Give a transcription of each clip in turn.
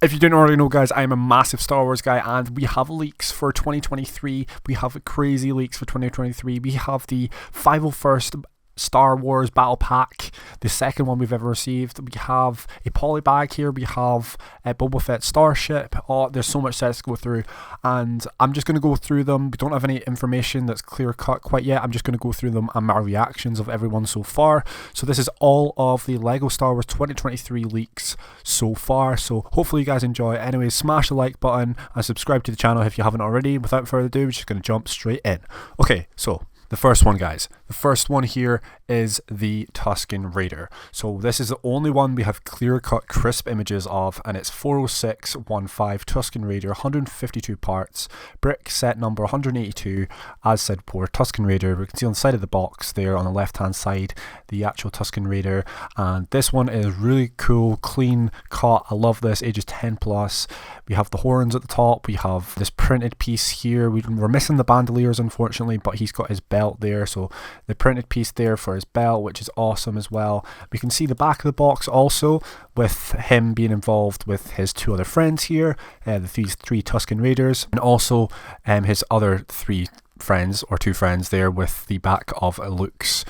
If you didn't already know, guys, I'm a massive Star Wars guy, and we have leaks for 2023. We have crazy leaks for 2023. We have the 501st Star Wars Battle Pack, the second one we've ever received. We have a polybag here. We have a Boba Fett Starship. Oh, there's so much sets to go through, and I'm just going to go through them. We don't have any information that's clear cut quite yet. I'm just going to go through them and my reactions of everyone so far. So this is all of the Lego Star Wars 2023 leaks so far. So hopefully you guys enjoy. Anyways, smash the like button and subscribe to the channel if you haven't already. Without further ado, we're just going to jump straight in. Okay, so the first one, guys. The first one here is the Tuscan Raider. So this is the only one we have clear-cut, crisp images of, and it's 40615 Tuscan Raider, 152 parts, brick set number 182. As said before, Tuscan Raider. We can see on the side of the box there on the left-hand side the actual Tuscan Raider, and this one is really cool, clean cut. I love this. Ages 10 plus. We have the horns at the top. We have this printed piece here. We're missing the bandoliers, unfortunately, but he's got his belt there, so the printed piece there for his belt, which is awesome as well. We can see the back of the box also with him being involved with his two other friends here, these three Tuscan Raiders, and also his other three friends, or two friends there, with the back of Luke's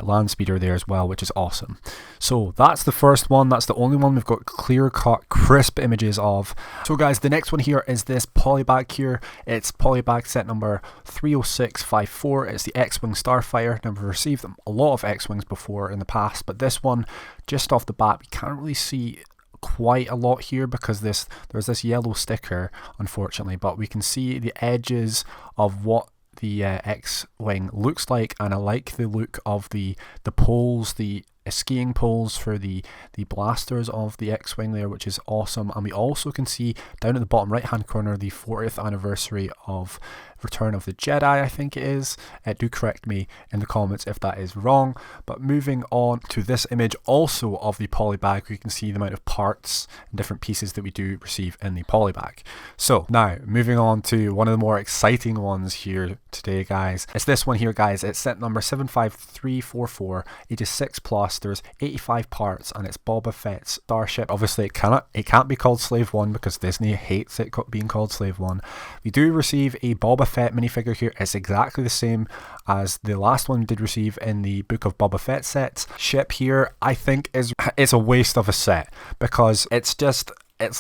land speeder there as well, which is awesome. So that's the first one. That's the only one we've got clear cut, crisp images of. So guys, the next one here is this polybag here. It's polybag set number 30654. It's the X-Wing Starfighter. Now, we've received a lot of X-Wings before in the past, but this one, just off the bat, we can't really see quite a lot here because there's this yellow sticker, unfortunately, but we can see the edges of what the X-Wing looks like, and I like the look of the poles, the skiing poles for the blasters of the X-Wing there, which is awesome. And we also can see down at the bottom right hand corner the 40th anniversary of Return of the Jedi, I think it is. Do correct me in the comments if that is wrong. But moving on to this image also of the polybag, we can see the amount of parts and different pieces that we do receive in the polybag. So now moving on to one of the more exciting ones here today, guys. It's this one here, guys. It's set number 75344, ages 6 plus. There's 85 parts, and it's Boba Fett's Starship. Obviously it can't be called Slave 1 because Disney hates it being called Slave 1. We do receive a Boba Fett minifigure here. It's exactly the same as the last one we did receive in the Book of Boba Fett set. Ship here, I think it's a waste of a set because it's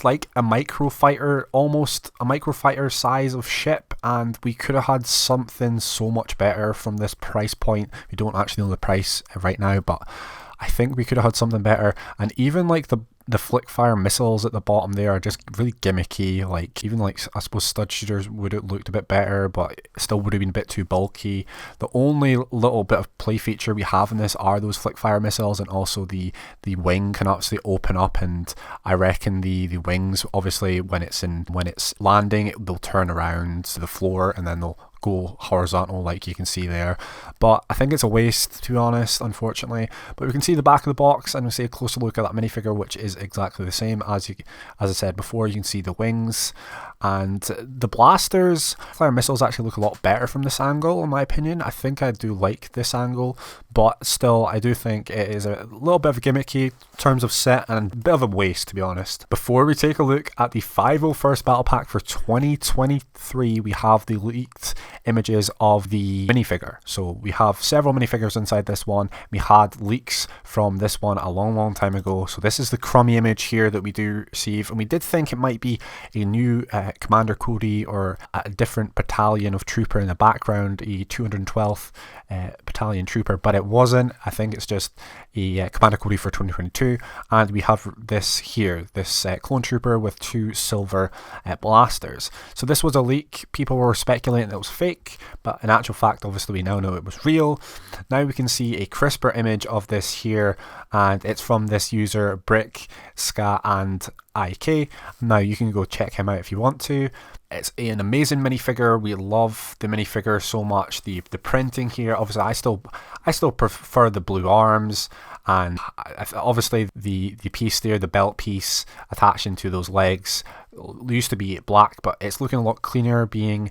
like a microfighter, almost a microfighter size of ship, and we could have had something so much better from this price point. We don't actually know the price right now, but I think we could have had something better. And even like the flick fire missiles at the bottom there are just really gimmicky. Like, even like, I suppose stud shooters would have looked a bit better, but it still would have been a bit too bulky. The only little bit of play feature we have in this are those flick fire missiles, and also the wing can actually open up, and I reckon the wings, obviously when it's landing, they'll turn around to the floor and then they'll go horizontal, like you can see there. But I think it's a waste, to be honest, unfortunately. But we can see the back of the box, and we see a closer look at that minifigure, which is exactly the same as I said before. You can see the wings and the blasters. Fire missiles actually look a lot better from this angle, in my opinion. I think I do like this angle, but still I do think it is a little bit of a gimmicky in terms of set, and a bit of a waste, to be honest. Before we take a look at the 501st Battle Pack for 2023, we have the leaked images of the minifigure. So we have several minifigures inside this one. We had leaks from this one a long time ago. So this is the crummy image here that we do receive, and we did think it might be a new Commander Cody or a different battalion of trooper in the background, a 212th battalion trooper, but it wasn't. I think it's just a Commander Cody for 2022. And we have this here, this clone trooper with two silver blasters. So this was a leak. People were speculating that it was fake, but in actual fact, obviously we now know it was real. Now we can see a crisper image of this here, and it's from this user Brick, Ska and IK. Now you can go check him out if you want to. It's an amazing minifigure. We love the minifigure so much. The printing here, obviously I still prefer the blue arms, and obviously the piece there, the belt piece attaching to those legs, used to be black, but it's looking a lot cleaner, being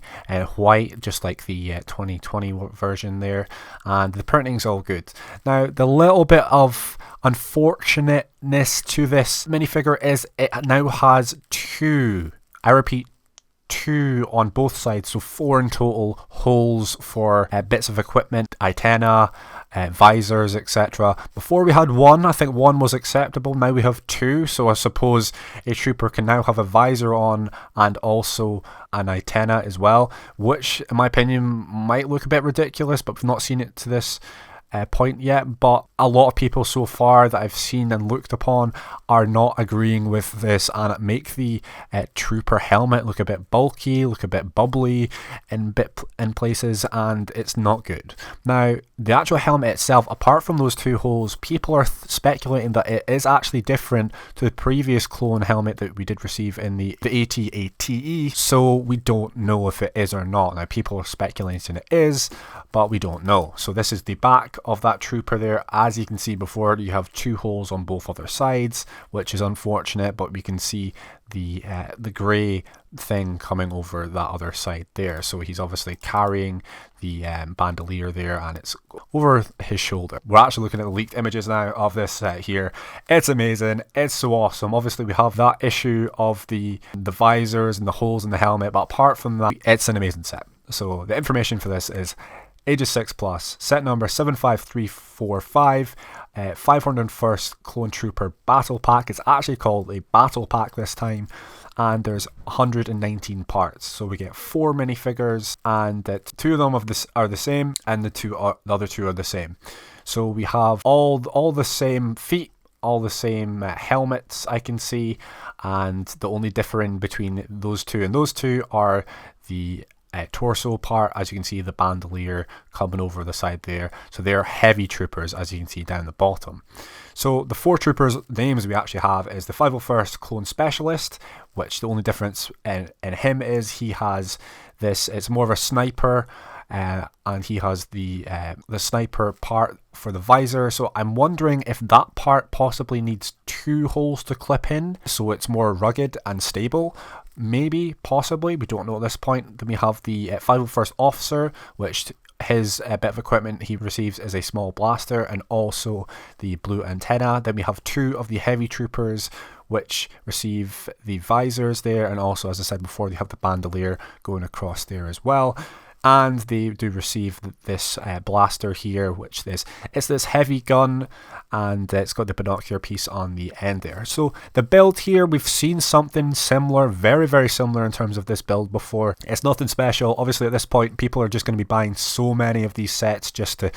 white, just like the 2020 version there, and the printing's all good. Now, the little bit of unfortunateness to this minifigure is it now has two, I repeat, two on both sides, so 4 in total holes for bits of equipment, antenna, visors, etc. Before we had 1, I think 1 was acceptable. Now we have 2, so I suppose a trooper can now have a visor on and also an antenna as well, which in my opinion might look a bit ridiculous, but we've not seen it to this point yet. But a lot of people so far that I've seen and looked upon are not agreeing with this, and it make the trooper helmet look a bit bulky, look a bit bubbly in places, and it's not good. Now, the actual helmet itself, apart from those 2 holes, people are speculating that it is actually different to the previous clone helmet that we did receive in the AT-ATE, so we don't know if it is or not. Now, people are speculating it is, but we don't know. So this is the back of that trooper there. As you can see before, you have 2 holes on both other sides, which is unfortunate, but we can see the grey thing coming over that other side there. So he's obviously carrying the bandolier there, and it's over his shoulder. We're actually looking at the leaked images now of this here. It's amazing. It's so awesome. Obviously we have that issue of the visors and the holes in the helmet, but apart from that, it's an amazing set. So the information for this is ages 6+, set number 75345, 501st Clone Trooper Battle Pack. It's actually called a Battle Pack this time, and there's 119 parts. So we get 4 minifigures, and 2 of them are the same, and the other two are the same. So we have all the same feet, all the same helmets I can see, and the only difference between those two are the torso part. As you can see, the bandolier coming over the side there. So they're heavy troopers, as you can see down the bottom. So the 4 troopers names we actually have is the 501st Clone Specialist, which the only difference in him is he has this, it's more of a sniper, and he has the sniper part for the visor. So I'm wondering if that part possibly needs 2 holes to clip in, so it's more rugged and stable. Maybe, possibly, we don't know at this point. Then we have the 501st Officer, which his bit of equipment he receives is a small blaster and also the blue antenna. Then we have 2 of the heavy troopers, which receive the visors there, and also, as I said before, they have the bandolier going across there as well. And they do receive this blaster here, which it's this heavy gun, and it's got the binocular piece on the end there. So the build here, we've seen something similar, very, very similar in terms of this build before. It's nothing special. Obviously, at this point, people are just going to be buying so many of these sets just to...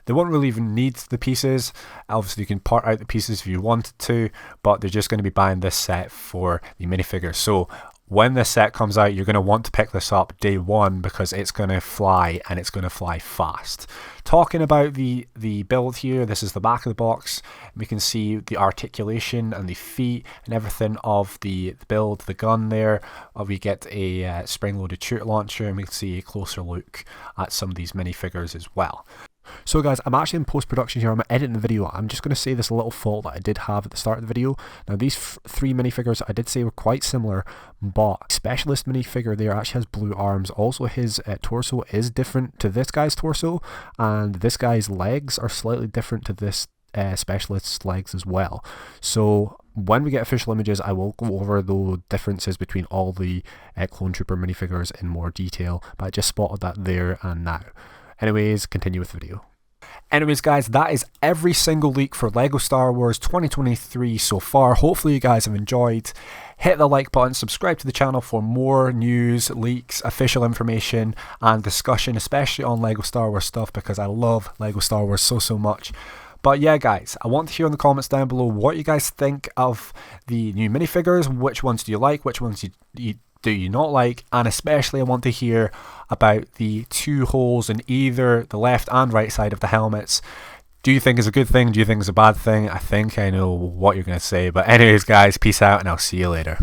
They won't really even need the pieces. Obviously, you can part out the pieces if you wanted to, but they're just going to be buying this set for the minifigures. So when this set comes out, you're going to want to pick this up day 1 because it's going to fly, and it's going to fly fast. Talking about the build here, this is the back of the box. We can see the articulation and the feet and everything of the build, the gun there. We get a spring-loaded turret launcher, and we can see a closer look at some of these minifigures as well. So guys, I'm actually in post-production here. I'm editing the video. I'm just going to say this little fault that I did have at the start of the video. Now, these 3 minifigures I did say were quite similar, but Specialist minifigure there actually has blue arms. Also, his torso is different to this guy's torso, and this guy's legs are slightly different to this Specialist's legs as well. So when we get official images, I will go over the differences between all the Clone Trooper minifigures in more detail, but I just spotted that there and now. Anyways, continue with the video. Anyways guys, that is every single leak for LEGO Star Wars 2023 so far. Hopefully you guys have enjoyed. Hit the like button, subscribe to the channel for more news, leaks, official information and discussion, especially on LEGO Star Wars stuff, because I love LEGO Star Wars so much. But yeah guys, I want to hear in the comments down below what you guys think of the new minifigures. Which ones do you like, which ones do you not like, and especially I want to hear about the 2 holes in either the left and right side of the helmets. Do you think it's a good thing? Do you think it's a bad thing? I think I know what you're going to say, but anyways guys, peace out and I'll see you later.